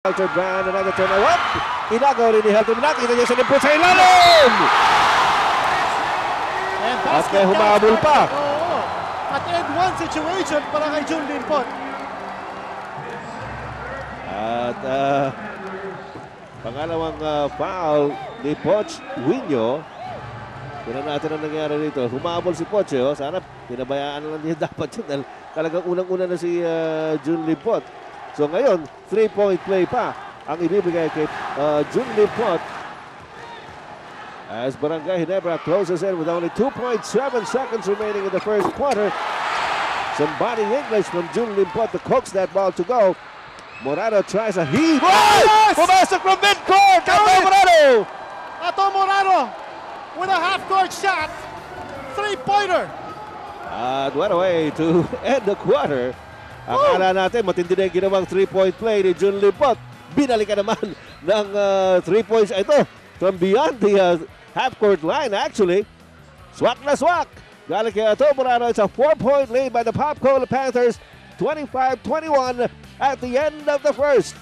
Altered man, another turn away. Inagaw rin ni Helton. Nakita niya sa limpot sa ilalim! At may humabol pa. Oo. At end one situation para kay Jun Limpot. At pangalawang foul ni Poch Winyo. Tignan natin ang nangyari dito. Humabol si Poch. Sana pinabayaan lang niya dapat yun. Dahil talagang unang-una na si Jun Limpot. So ngayon, 3-point play pa ang ibibigay kay Jun Limpot. As Barangay Ginebra closes in with only 2.7 seconds remaining in the first quarter. Some body English from Jun Limpot to coax that ball to go. Morado tries a heave. Yes! Pumasok from midcourt! Ato Morado! Ato Morado with a half-court shot. Three-pointer. And what a way to end the quarter. Akala natin matindi na yung ginawang 3-point play ni Jun Limpot. Binalikan naman ng 3 points ito from beyond the half-court line actually. Swak na swak. Galing kay Ato Morado. It's a 4-point lead by the Popcola Panthers. 25-21 at the end of the first.